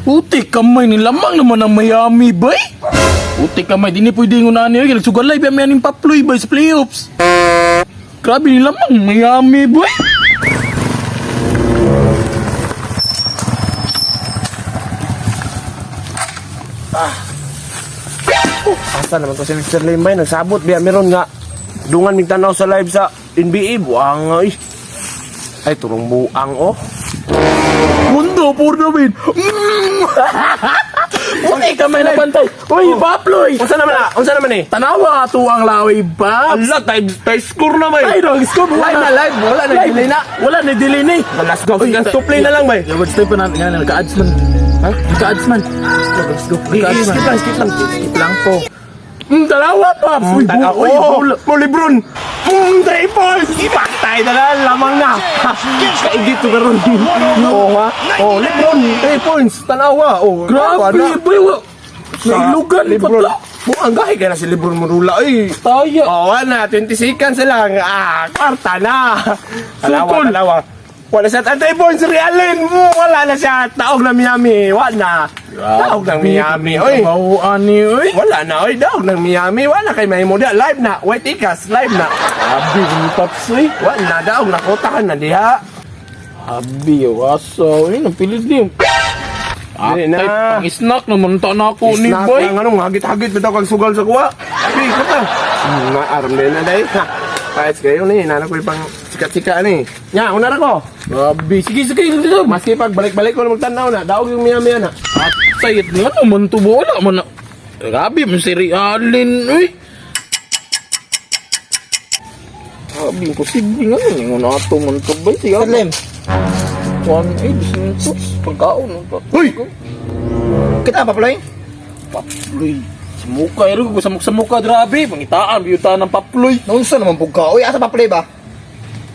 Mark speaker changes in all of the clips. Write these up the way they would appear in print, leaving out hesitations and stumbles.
Speaker 1: Utik kamay ni lamang naman ang Miami, bay. Utik kamay, di ni pwede yung unaan niya. Nagsugalay ba may aning paploy, bay, sa playoffs. Grabe ni lamang, Miami, bay.
Speaker 2: Asa naman to si Mr. Limbay, nagsabot biya meron nga dungan mig tanaw sa live sa NBA, buang ay. Ay turong buang oh.
Speaker 1: Mundo, puro namin. Utik kamay na bantay. Uy, paploy.
Speaker 2: Unsa naman na? Unsa naman eh?
Speaker 1: Tanawa ato ang laway, ba?
Speaker 2: Allah, tay score na bay.
Speaker 1: Ay, dog, scoop.
Speaker 2: Live na live, wala na delay na.
Speaker 1: Wala na delay na eh.
Speaker 2: Let's go. Let's play na lang bay.
Speaker 1: What's type na nga nagka-ads man. Ha? Nagka-ads man. Let's go. Nagka-ads man.
Speaker 2: Skip lang.
Speaker 1: Skip lang po. Dalawa pa. Uy,
Speaker 2: Ako, mo Lebron. 3 points. Patay na lang, lamang na. Kaigit to karon. Oo ha. Oh, Lebron, 3 points. Tanawa. Oh,
Speaker 1: Grabe, boy. Nailugan.
Speaker 2: Lebron.
Speaker 1: Patla.
Speaker 2: Buang gahi ka na si Lebron Marula. Ay.
Speaker 1: Taya.
Speaker 2: Oo na, 20 seconds lang. Kwarta na.
Speaker 1: Sukol.
Speaker 2: Dalawa. Wala siya 3 points, Realin. Wala na siya. Taog na Miami. Wala na. Taog ng Miami. Oy.
Speaker 1: Mauan ni, oy.
Speaker 2: Wala na, oy, daog ng Miami. Wala kay may muda. Live na. White Ikas, live na.
Speaker 1: Abi, ni Paps, oy.
Speaker 2: Wala na, daog na. Kotakan na diha.
Speaker 1: Abi, waso. Ay, napilit din.
Speaker 2: Dili na.
Speaker 1: Pang snack naman ta na ako ni
Speaker 2: Snack
Speaker 1: boy.
Speaker 2: lang, anong hagit-hagit. Bitaw kang sugal sa kuha. Abi, kata. Maaram din na dahi. Kahit kayo ni, nanak ko yung pang sika-sika ni. Nya, unar ako.
Speaker 1: Abi, sige, sige.
Speaker 2: Maski pag balik-balik ko na magtanaw na. Daog yung Miami na.
Speaker 1: Atayit nga naman to, wala man na. Grabe, man si Realin, uy. Grabe, imposible nga nun. Yung nato man to ba? Sige,
Speaker 3: Lem,
Speaker 1: 1-8, sintos. Pagkaon.
Speaker 2: Uy!
Speaker 3: kita apa Ploy?
Speaker 1: Paploy. Sa mukha, ero ko sa mukha, grabe. Pangitaan, biyutaan ng paploy.
Speaker 3: Naunsa naman pug ka? Uy, asa pa Ploy ba?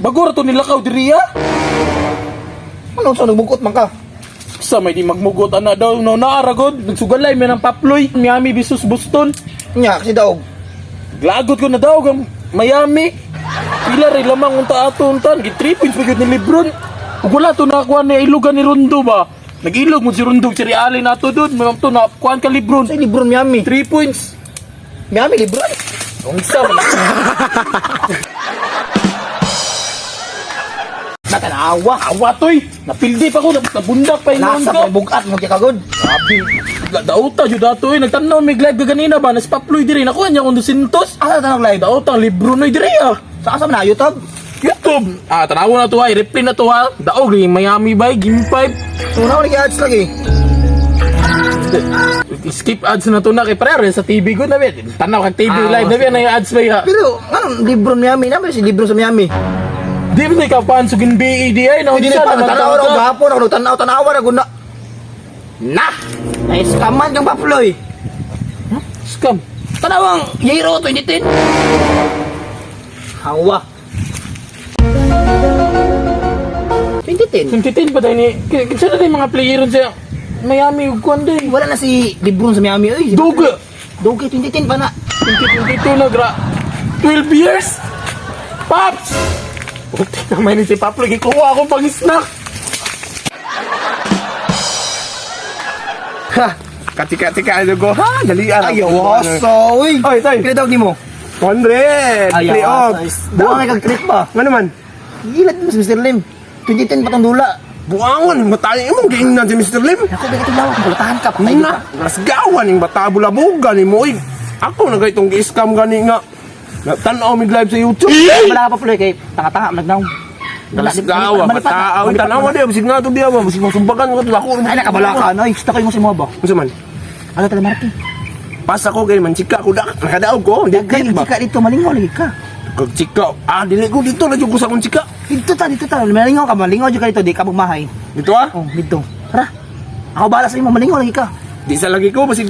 Speaker 1: Bagora to nilakaw diriya.
Speaker 3: Ano sa nagbugot man ka?
Speaker 1: Sa may di magmugot, ana daw, no, naaragod. Nagsugalay, may ng paploy. Miami versus Boston.
Speaker 3: Nya kasi daw.
Speaker 1: Glagot ko na daw, ang Miami. Pila rin lamang unta ato untan. Gi 3 points pagod ni Lebron. Ug wala to nakuha ni ilugan ni Rondo ba? Nag-ilog mo si Rondo, si Realin nato doon. May to na kuhan ka Lebron.
Speaker 3: Sa Lebron Miami.
Speaker 1: 3 points.
Speaker 3: Miami Lebron.
Speaker 1: Unsa man.
Speaker 3: Nakanawa.
Speaker 1: Awa toy. Napildi pa ko, nabundak pa yung
Speaker 3: Nasa
Speaker 1: ko.
Speaker 3: bugat mo kay kagod.
Speaker 1: Sabi, dauta jud dato eh. Nagtanaw may live ka ganina ba? Naspaploy diri. Nakuha niya kung 200.
Speaker 3: Asa tanong live?
Speaker 1: Dauta, Lebron na diri ah.
Speaker 3: Sa asa man na YouTube?
Speaker 1: YouTube. Tanawa na to ha. I-replay na to ha. Daog rin. Miami ba? Game 5.
Speaker 3: Una ko nag-ads lagi.
Speaker 1: Skip ads na to na. Kaya pareho rin sa TV ko na bet. Tanaw kag TV live na bet na yung ads ba ha.
Speaker 3: Pero ano Lebron Miami na ba si Lebron sa Miami?
Speaker 1: Di ba na ikapan sugin BEDI na
Speaker 3: Hindi
Speaker 1: unsa
Speaker 3: pa
Speaker 1: naman
Speaker 3: tanaw
Speaker 1: ka?
Speaker 3: na gahapon ako tanaw na guna. Nah. Nice kaman yung Paploy.
Speaker 1: Scam.
Speaker 3: Tanawang Year 2010. Hawa. 2010.
Speaker 1: 2010 pa tayo ni. Kinsa na tayo mga player sa Miami ug kuan day.
Speaker 3: Wala na si Lebron sa Miami oy.
Speaker 1: Duga.
Speaker 3: Dugi 2010 pa na.
Speaker 1: 2022 na 12 years. Paps. Puti naman ni si Paplo. Gikuha akong pang snack.
Speaker 2: Ha! Katika-tika ano ko. Ha! Dalian.
Speaker 3: Ayaw, waso, uy.
Speaker 2: Oy, tay.
Speaker 3: Kaya tawag ni mo?
Speaker 2: 100. Playoff.
Speaker 3: Buwang ay kag-trip ba?
Speaker 2: Ano naman?
Speaker 3: Gilat mo si Mr. Lim. 2010 pa tong dula.
Speaker 2: Buangon. Matali mo. Giingnan si Mr. Lim.
Speaker 3: Ako ba ito lawak? Kulatahan ka. Patay
Speaker 2: Na.
Speaker 3: ka.
Speaker 2: Nasgawan yung bata-bulabugan ni mo. Ako na itong gi-scam gani nga. Tanaw mig live sa YouTube.
Speaker 3: Wala ka pa pala kay tanga-tanga nagnaw.
Speaker 2: Nasgawa. Mataaw. Tanaw mo diya. Bisig na ito diya. Bisig masumbagan ko. Ako.
Speaker 3: Ay nakabala ka na. Gusto kayo mo si mo ba?
Speaker 2: Ano man?
Speaker 3: Ano tayo Marky?
Speaker 2: Pas ako kay man chika ko nakadaog ko. Hindi
Speaker 3: Dagay
Speaker 2: ba?
Speaker 3: ka dito malingaw lagi ka.
Speaker 2: Kag chika. Dili ko dito na jud ko sa akong chika.
Speaker 3: Dito ta. Malingaw ka, malingaw jud ka dito, di ka magmahay.
Speaker 2: Dito ah.
Speaker 3: Oh, dito. Tara. Ako bala sa imo, malingaw lagi ka.
Speaker 2: Di sa lagi ko basig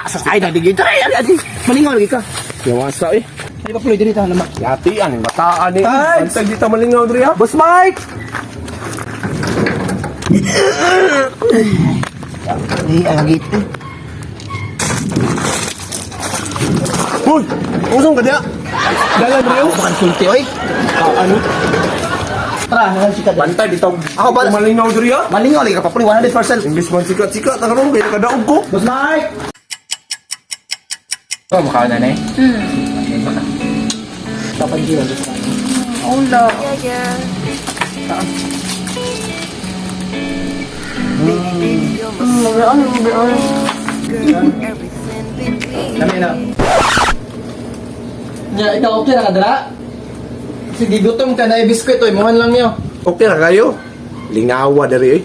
Speaker 3: Sa ay dagdig. Tara, adi. Malingaw lagi ka.
Speaker 2: yawasa eh.
Speaker 3: Di ba pala dito na
Speaker 2: Yati ang bataan ni.
Speaker 3: Ay!
Speaker 2: Antay dito malingaw diri ha.
Speaker 3: Boss Mike! Ay, agit.
Speaker 2: Hoy! Usong ka diya. Dalan diri
Speaker 3: Ako bakal sulti, oy.
Speaker 2: Ano?
Speaker 3: Tara, nalang sikat.
Speaker 2: Bantay bitaw.
Speaker 3: Ako ba-
Speaker 2: Malingaw diri ha.
Speaker 3: Malingaw, lagi ka pa puli, 100%.
Speaker 2: English man sikat-sikat na karon kay nakadaog ko.
Speaker 3: Boss Mike!
Speaker 1: Oh, makaw na eh.
Speaker 3: Kapag jiwa, Boss Mike.
Speaker 4: Ulo.
Speaker 3: Kami na. Ya, ikaw okay na ka dala? Sige, gutom ka na biskwit, oy, muhan lang niyo.
Speaker 2: Okay ra kayo. Lingawa diri eh.